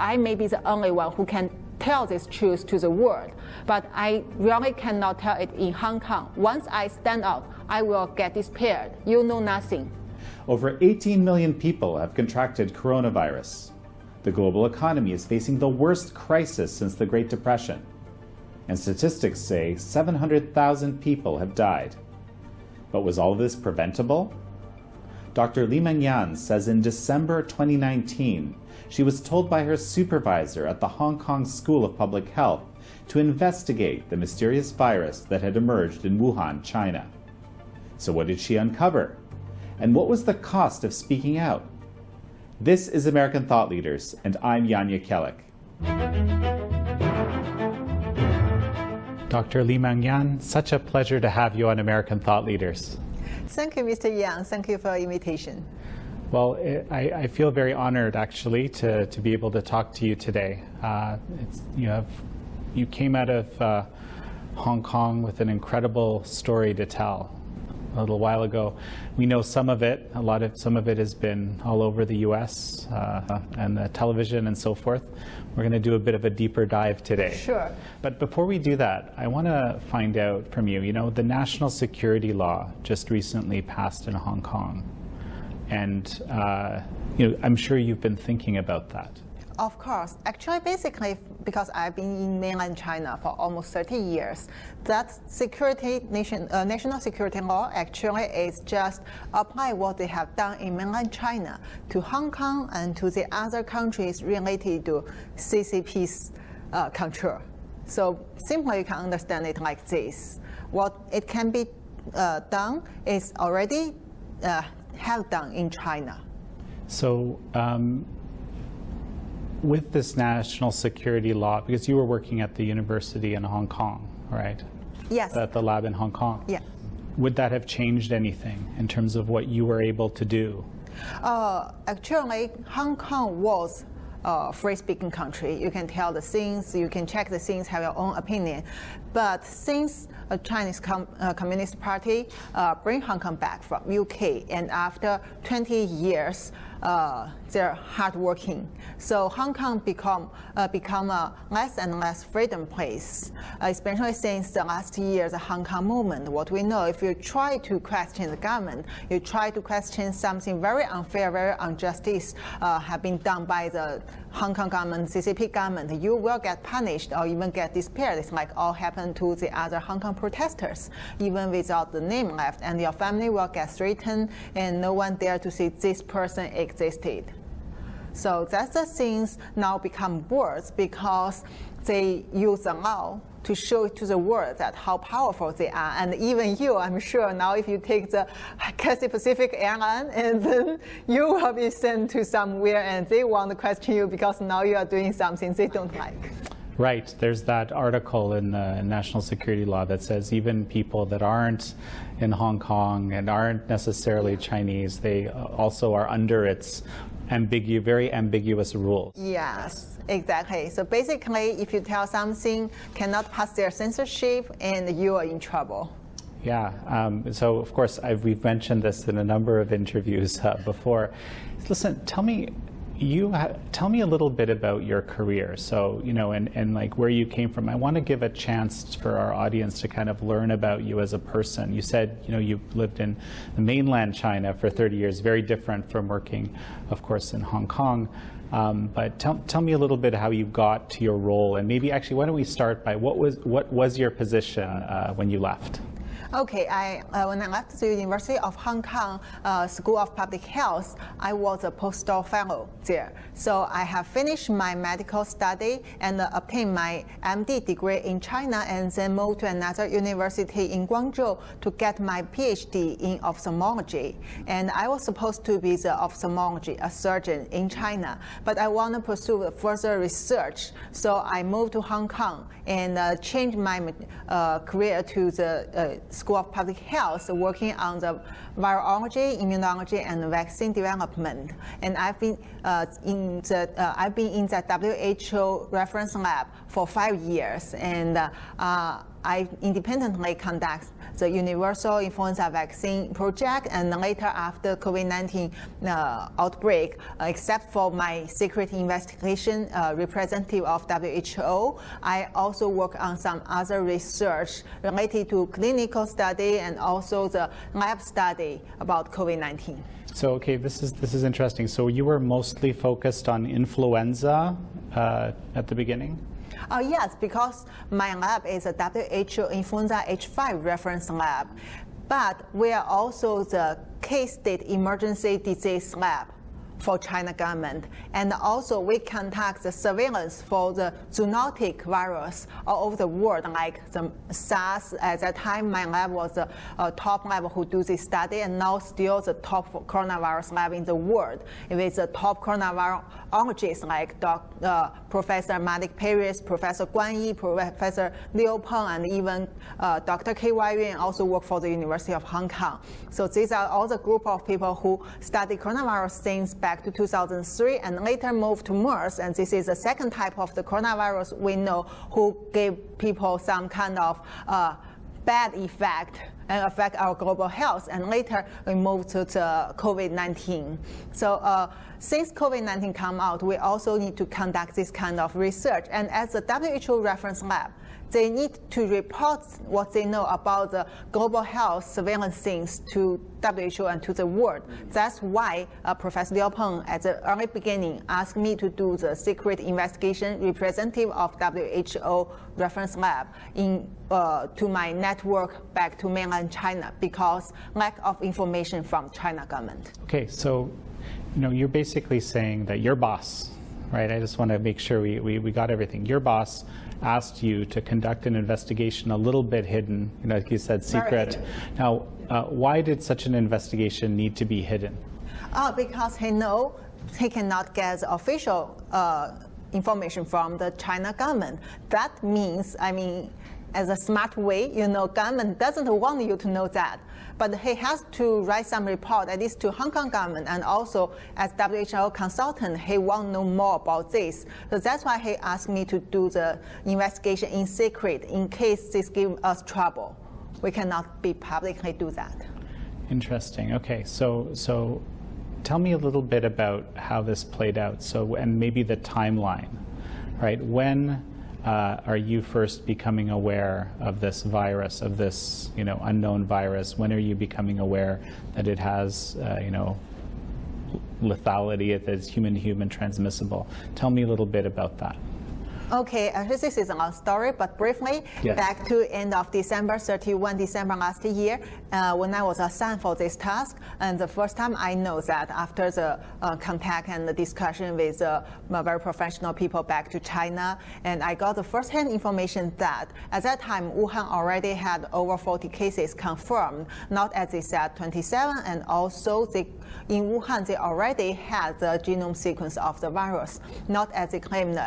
I may be the only one who can tell this truth to the world, but I really cannot tell it in Hong Kong. Once I stand up, I will get disappeared. You know nothing. Over 18 million people have contracted coronavirus. The global economy is facing the worst crisis since the Great Depression. And statistics say 700,000 people have died. But was all this preventable? Dr. Li Mengyan says in December 2019, she was told by her supervisor at the Hong Kong School of Public Health to investigate the mysterious virus that had emerged in Wuhan, China. So what did she uncover? And what was the cost of speaking out? This is American Thought Leaders, and I'm Yanya Kellick. Dr. Li Mengyan, such a pleasure to have you on American Thought Leaders. Thank you, Mr. Yang. Thank you for the invitation. Well, I feel very honored, actually, to be able to talk to you today. You came out of Hong Kong with an incredible story to tell. A little while ago, we know some of it. Some of it has been all over the U.S. And the television and so forth. We're going to do a bit of a deeper dive today. Sure. But before we do that, I want to find out from you. You know, the national security law just recently passed in Hong Kong, and I'm sure you've been thinking about that. Of course. Actually, basically, because I've been in mainland China for almost 30 years, that national security law actually is just apply what they have done in mainland China to Hong Kong and to the other countries related to CCP's control. So simply you can understand it like this. What it can be done is already have done in China. So with this national security law, because you were working at the university in Hong Kong, right? Yes. At the lab in Hong Kong? Yeah. Would that have changed anything in terms of what you were able to do? Actually, Hong Kong was a free-speaking country. You can tell the things, you can check the things, have your own opinion. But since a Chinese Communist Party bring Hong Kong back from UK, and after 20 years, they're hardworking. So Hong Kong become a less and less freedom place, especially since the last year, the Hong Kong movement. What we know, if you try to question the government, you try to question something very unfair, very injustice have been done by the Hong Kong government, CCP government, you will get punished or even get disappeared. It's like all happened to the other Hong Kong protesters, even without the name left, and your family will get threatened, and no one dare to say this person existed. So that's the things now become worse because they use the law to show to the world that how powerful they are. And even you, I'm sure now if you take the Cathay Pacific airline and then you will be sent to somewhere and they want to question you because now you are doing something they don't like. Right. There's that article in the national security law that says even people that aren't in Hong Kong and aren't necessarily Chinese, they also are under its very ambiguous rules. Yes, exactly. So basically, if you tell something cannot pass their censorship, and you are in trouble. Yeah. So of course, we've mentioned this in a number of interviews before. Listen, tell me a little bit about your career. So, and like where you came from. I want to give a chance for our audience to kind of learn about you as a person. You said, you've lived in the mainland China for 30 years, very different from working, of course, in Hong Kong. But tell me a little bit how you got to your role, and maybe actually, why don't we start by what was your position when you left? Okay, when I left the University of Hong Kong School of Public Health, I was a postdoc fellow there. So I have finished my medical study and obtained my MD degree in China, and then moved to another university in Guangzhou to get my PhD in ophthalmology. And I was supposed to be the ophthalmology, a surgeon in China, but I want to pursue further research. So I moved to Hong Kong and changed my career to the School of Public Health, working on the virology, immunology, and vaccine development. And I've been in the WHO reference lab for 5 years. And I independently conduct the universal influenza vaccine project, and later after COVID-19 outbreak, except for my secret investigation representative of WHO, I also work on some other research related to clinical study and also the lab study about COVID-19. So, okay, this is interesting. So you were mostly focused on influenza at the beginning? Yes, because my lab is a WHO influenza H5 reference lab, but we are also the K-state emergency disease lab for China government. And also we conduct the surveillance for the zoonotic virus all over the world, like the SARS. At that time, my lab was the top lab who do this study, and now still the top coronavirus lab in the world. It is the top coronavirologists like Professor Malik Paris, Professor Guan Yi, Professor Liu Peng, and even Dr. K.Y. Yuan also work for the University of Hong Kong. So these are all the group of people who study coronavirus since back to 2003 and later moved to MERS. And this is the second type of the coronavirus we know who gave people some kind of bad effect and affect our global health. And later we moved to the COVID-19. So since COVID-19 come out, we also need to conduct this kind of research. And as the WHO reference lab, they need to report what they know about the global health surveillance things to WHO and to the world. That's why Professor Liu Peng at the early beginning asked me to do the secret investigation representative of WHO reference lab to my network back to mainland China because lack of information from China government. Okay, so you're basically saying that your boss, right? I just want to make sure we got everything. Your boss asked you to conduct an investigation a little bit hidden, like you said, secret. Now, why did such an investigation need to be hidden? Because he know he cannot get official information from the China government. That means, as a smart way, government doesn't want you to know that. But he has to write some report, at least to Hong Kong government, and also as WHO consultant, he want to know more about this. So that's why he asked me to do the investigation in secret in case this gives us trouble. We cannot be publicly do that. Interesting. Okay, so tell me a little bit about how this played out. So, and maybe the timeline, right? When are you first becoming aware of this virus, of this unknown virus? When are you becoming aware that it has lethality, that it's human-to-human transmissible? Tell me a little bit about that. Okay, actually this is a long story, but briefly, yes. Back to end of December, 31 December last year, when I was assigned for this task, and the first time I know that after the contact and the discussion with very professional people back to China, and I got the first-hand information that at that time, Wuhan already had over 40 cases confirmed, not as they said 27, and also in Wuhan, they already had the genome sequence of the virus, not as they claimed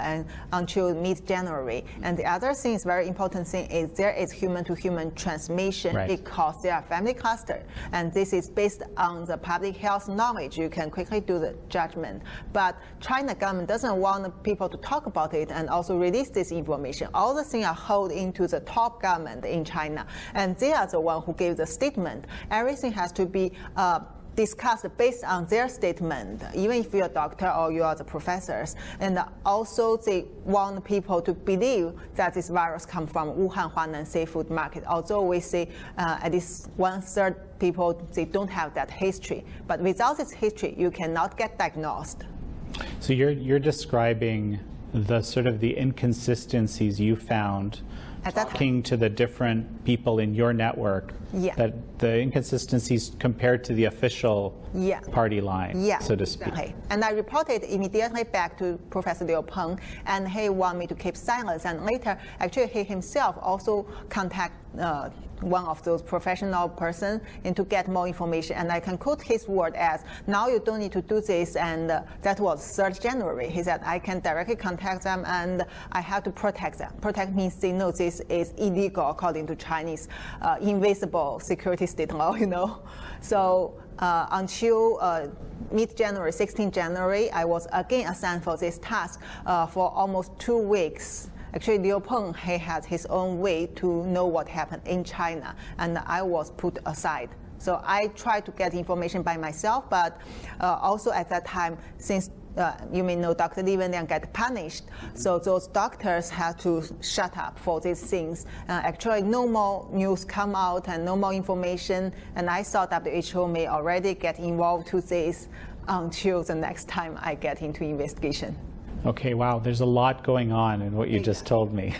until mid-January. And the other thing is very important thing is there is human-to-human transmission, right, because they are family cluster. And this is based on the public health knowledge. You can quickly do the judgment. But China government doesn't want people to talk about it and also release this information. All the things are held into the top government in China. And they are the one who gave the statement. Everything has to be discussed based on their statement, even if you're a doctor or you are the professors. And also they want people to believe that this virus comes from Wuhan Huanan seafood market. Although we say at least 1/3 people, they don't have that history. But without this history, you cannot get diagnosed. So you're describing the sort of the inconsistencies you found talking to the different people in your network, that the inconsistencies compared to the official party line, so to speak. Exactly. And I reported immediately back to Professor Liu Peng, and he wanted me to keep silence. And later, actually, he himself also contacted one of those professional persons and to get more information. And I can quote his word as, now you don't need to do this, and that was 3rd January. He said, I can directly contact them and I have to protect them. Protect means they know this is illegal according to Chinese invisible security state law, So until mid-January, 16 January, I was again assigned for this task for almost 2 weeks. Actually, Liu Peng, he had his own way to know what happened in China, and I was put aside. So I tried to get information by myself, but also at that time, since you may know Dr. Li Wenliang got punished, so those doctors had to shut up for these things. Actually, no more news come out and no more information, and I thought WHO may already get involved to this until the next time I get into investigation. Okay, wow, there's a lot going on in what you just told me.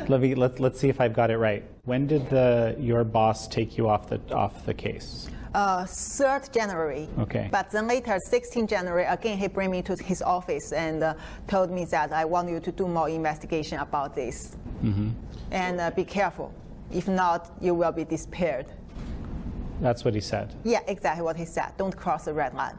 Let's see if I've got it right. When did your boss take you off the case? 3rd January. Okay. But then later, 16th January, again, he bring me to his office and told me that I want you to do more investigation about this. Mm-hmm. And be careful. If not, you will be disappeared. That's what he said? Yeah, exactly what he said. Don't cross the red line.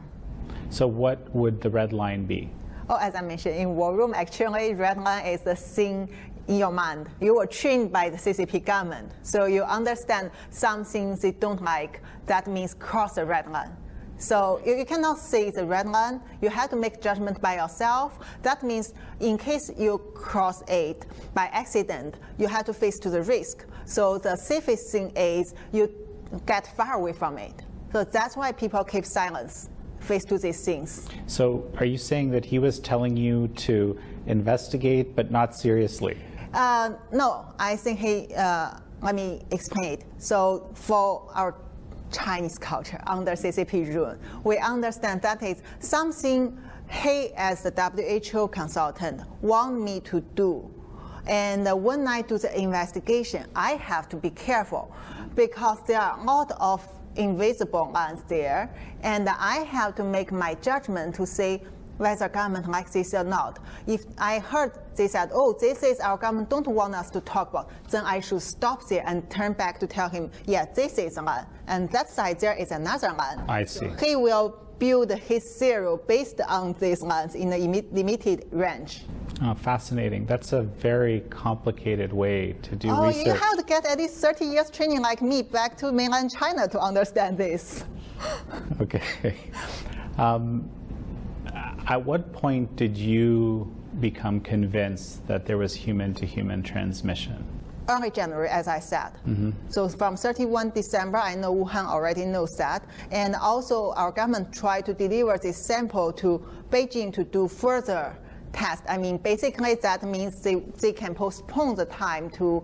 So what would the red line be? Oh, as I mentioned, in war room, actually, red line is the thing in your mind. You were trained by the CCP government, so you understand some things they don't like. That means cross the red line. So you cannot say the red line. You have to make judgment by yourself. That means in case you cross it by accident, you have to face to the risk. So the safest thing is you get far away from it. So that's why people keep silence. Face to these things. So are you saying that he was telling you to investigate but not seriously? No, I think let me explain it. So for our Chinese culture under CCP rule, we understand that is something he as the WHO consultant want me to do. And when I do the investigation, I have to be careful because there are a lot of invisible lines there, and I have to make my judgment to say whether government likes this or not. If I heard they said, oh, this is our government don't want us to talk about, then I should stop there and turn back to tell him, yeah, this is a line, and that side there is another line. I see. He will build his theory based on these lines in a limited range. Oh, fascinating. That's a very complicated way to do research. You have to get at least 30 years training like me back to mainland China to understand this. Okay. At what point did you become convinced that there was human-to-human transmission? Early January, as I said. Mm-hmm. So from 31 December, I know Wuhan already knows that. And also our government tried to deliver this sample to Beijing to do further test. I mean, basically that means they can postpone the time to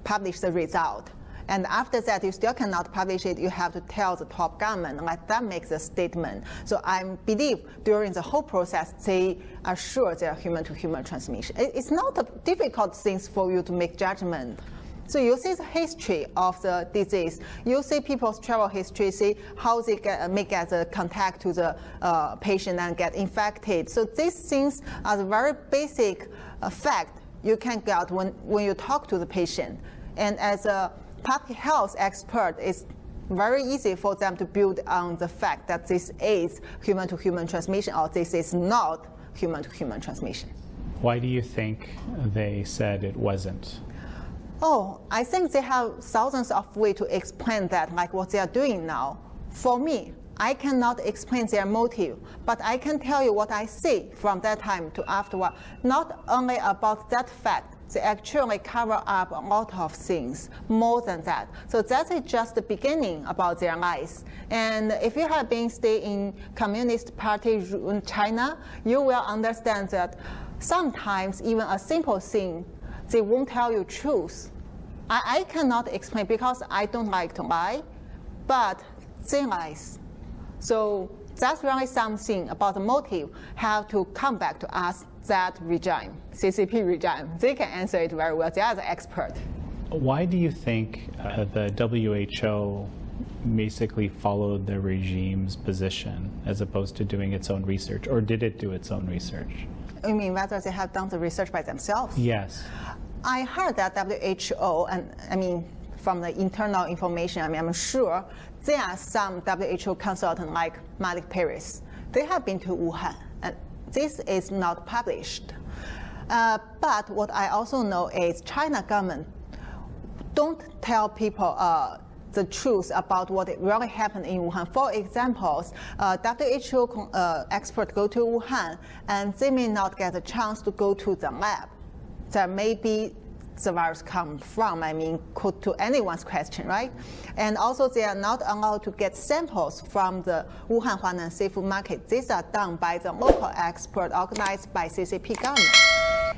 publish the result. And after that, you still cannot publish it. You have to tell the top government, like that makes a statement. So I believe during the whole process, they are sure they are human-to-human transmission. It's not a difficult thing for you to make judgment. So you see the history of the disease. You see people's travel history, see how they may get the contact to the patient and get infected. So these things are the very basic fact you can get when you talk to the patient. And as a public health expert, it's very easy for them to build on the fact that this is human-to-human transmission or this is not human-to-human transmission. Why do you think they said it wasn't? Oh, I think they have thousands of ways to explain that, like what they are doing now. For me, I cannot explain their motive, but I can tell you what I see from that time to afterward. Not only about that fact, they actually cover up a lot of things, more than that. So that is just the beginning about their lives. And if you have been staying in Communist Party in China, you will understand that sometimes even a simple thing, they won't tell you truth. I cannot explain because I don't like to lie, but they lies. So that's really something about the motive have to come back to us, that regime, CCP regime. They can answer it very well. They are the expert. Why do you think the WHO basically followed the regime's position as opposed to doing its own research, or did it do its own research? You mean whether they have done the research by themselves? Yes. I heard that WHO, and I mean, from the internal information, I'm sure there are some WHO consultants like Malik Paris. They have been to Wuhan, and this is not published. But what I also know is China government don't tell people the truth about what really happened in Wuhan. For example, WHO experts go to Wuhan, and they may not get a chance to go to the lab. that maybe the virus come from, I mean, could to anyone's question, right? And also they are not allowed to get samples from the Wuhan Huanan seafood market. These are done by the local expert organized by CCP government.